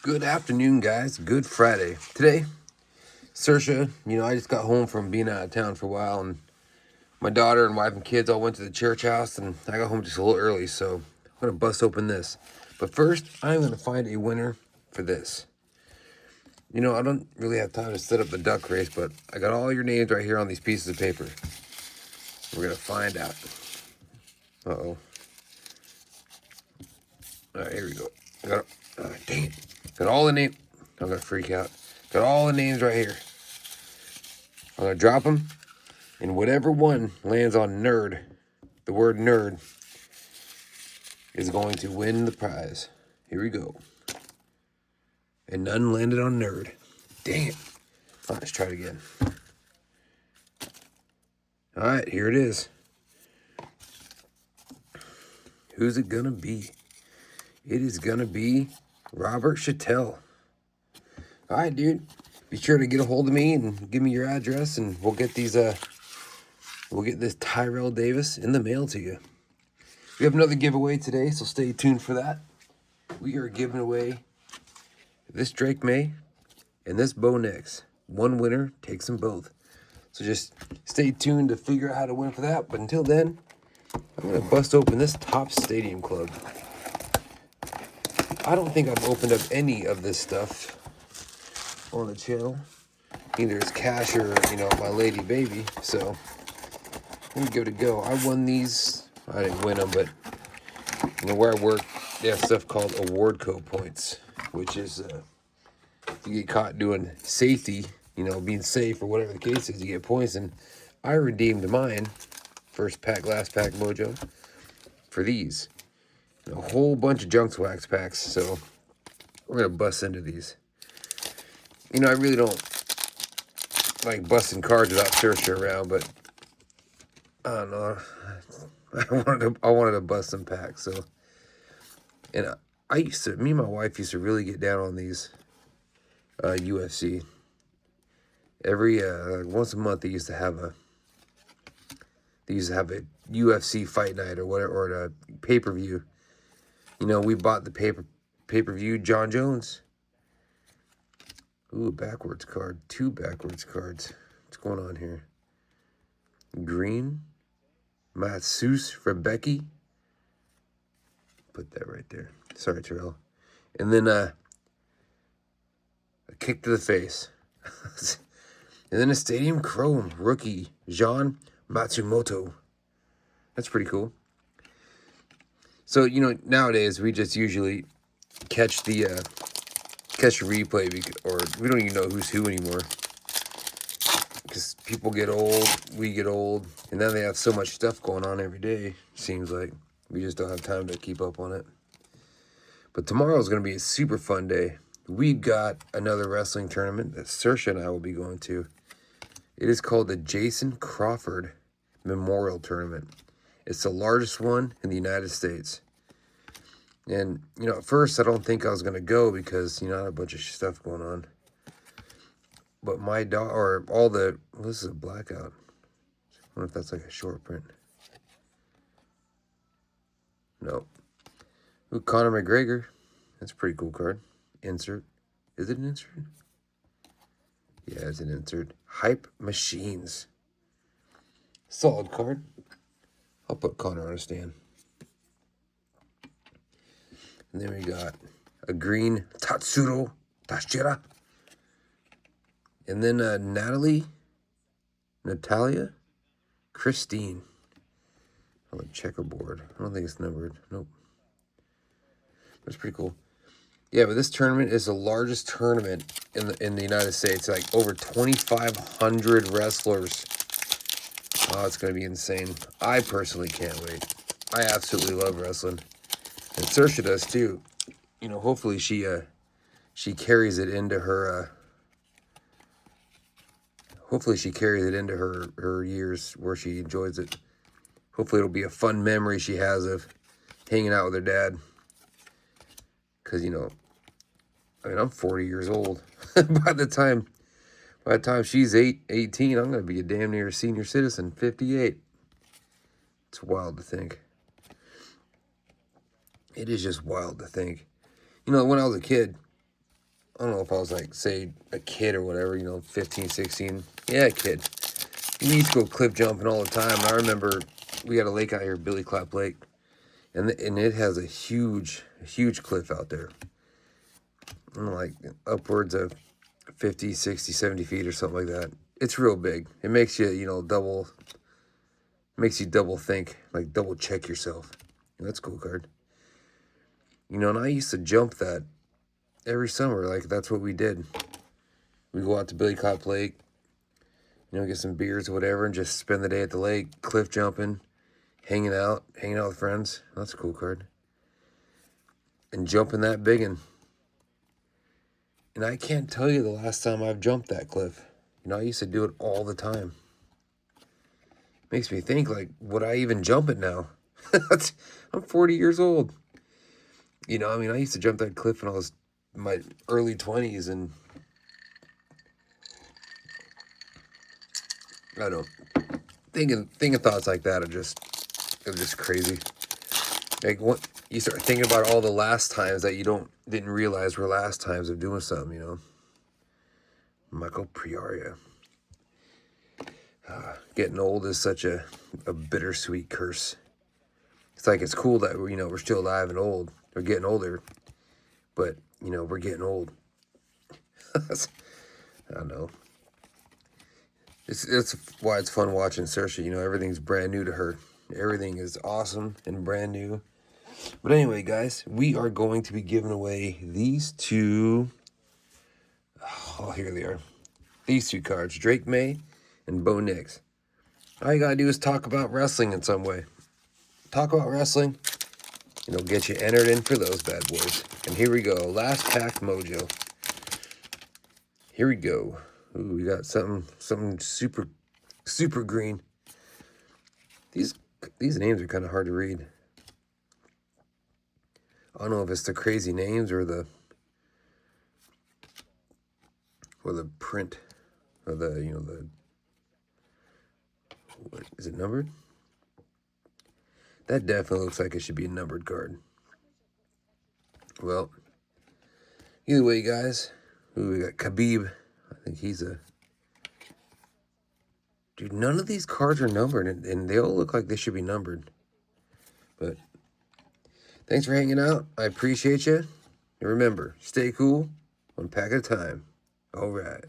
Good afternoon, guys. Good Friday. Today, Sersha, I just got home from being out of town for a while, and my daughter and wife and kids all went to the church house, and I got home just a little early, so I'm going to bust open this. But first, I'm going to find a winner for this. I don't really have time to set up the duck race, but I got all your names right here on these pieces of paper. We're going to find out. Uh-oh. All right, here we go. Dang it. Got all the names. I'm going to freak out. Got all the names right here. I'm going to drop them, and whatever one lands on nerd, the word nerd, is going to win the prize. Here we go. And none landed on nerd. Dang it. All right, let's try it again. All right, here it is. Who's it going to be? It is going to be Robert Chattel. All right, dude. Be sure to get a hold of me and give me your address, and we'll get these, we'll get this Tyrell Davis in the mail to you. We have another giveaway today, so stay tuned for that. We are giving away this Drake Maye and this Bo Nix. One winner takes them both. So just stay tuned to figure out how to win for that. But until then, I'm going to bust open this Topps Stadium Club. I don't think I've opened up any of this stuff on the channel. Either it's cash or, my lady baby. So let me give it a go. I won these. I didn't win them, but where I work, they have stuff called Awardco points, which is if you get caught doing safety, being safe or whatever the case is, you get points. And I redeemed mine, first pack, last pack mojo, for these. A whole bunch of Junks Wax packs, so we're going to bust into these. I really don't like busting cards without Sersha around, but I don't know. I wanted to bust some packs, so. And me and my wife used to really get down on these UFC. Every once a month they used to have a UFC fight night or whatever, or a pay-per-view. We bought the pay-per-view John Jones. Ooh, backwards card. 2 backwards cards. What's going on here? Green. Matsus Rebecki. Put that right there. Sorry, Terrell. And then a kick to the face. And then a Stadium Chrome rookie, Jean Matsumoto. That's pretty cool. So, nowadays we just usually catch the replay, or we don't even know who's who anymore. Because people get old, we get old, and then they have so much stuff going on every day, seems like. We just don't have time to keep up on it. But tomorrow is going to be a super fun day. We've got another wrestling tournament that Sersha and I will be going to. It is called the Jason Crawford Memorial Tournament. It's the largest one in the United States. And, at first I don't think I was going to go because, I had a bunch of stuff going on. But my daughter, this is a blackout. I wonder if that's like a short print. No. Ooh, Conor McGregor. That's a pretty cool card. Insert. Is it an insert? Yeah, it's an insert. Hype Machines. Solid card. I'll put Conor on a stand. And then we got a green Tatsuro Tashira. And then Natalia Christine. On a checkerboard. I don't think it's numbered. Nope. That's pretty cool. Yeah, but this tournament is the largest tournament in the United States. Like over 2,500 wrestlers. Oh, it's going to be insane. I personally can't wait. I absolutely love wrestling. And Sersha does too. Hopefully she carries it into her her years where she enjoys it. Hopefully it'll be a fun memory she has of hanging out with her dad. Because, I'm 40 years old. By the time she's 18, I'm going to be a damn near senior citizen, 58. It's wild to think. It is just wild to think. When I was a kid, I don't know if I was like, say, a kid or whatever, you know, 15, 16. Yeah, a kid. We used to go cliff jumping all the time. And I remember we got a lake out here, Billy Clap Lake, and it has a huge cliff out there. Like upwards of 50, 60, 70 feet or something like that. It's real big. It makes you, you know, makes you double think, like double check yourself. That's a cool card. You know, and I used to jump that every summer. Like, that's what we did. We go out to Billy Clap Lake, you know, get some beers or whatever, and just spend the day at the lake, cliff jumping, hanging out with friends. That's a cool card. And jumping that big, and I can't tell you the last time I've jumped that cliff. You know, I used to do it all the time. Makes me think, like, would I even jump it now? I'm 40 years old. You know, I mean, I used to jump that cliff when I was in my early 20s, and I don't know. Thinking thoughts like that are just crazy. Like, what you start thinking about all the last times that you didn't realize were last times of doing something, you know. Michael Priaria. Getting old is such a bittersweet curse. It's like, it's cool that we're still alive and old. We're getting older, but we're getting old. I don't know. It's why it's fun watching Saoirse. You know, everything's brand new to her. Everything is awesome and brand new. But anyway, guys, we are going to be giving away these two. Oh, here they are. These two cards, Drake Maye and Bo Nix. All you gotta do is talk about wrestling in some way. Talk about wrestling, and it'll get you entered in for those bad boys. And here we go. Last pack mojo. Here we go. Ooh, we got something super green. These names are kind of hard to read. I don't know if it's the crazy names or the print or the what is it, numbered? That definitely looks like it should be a numbered card. Well, either way, guys. Ooh, we got Khabib. I think he's a dude. None of these cards are numbered, and they all look like they should be numbered. But thanks for hanging out. I appreciate you. And remember, stay cool, one pack at a time. All right.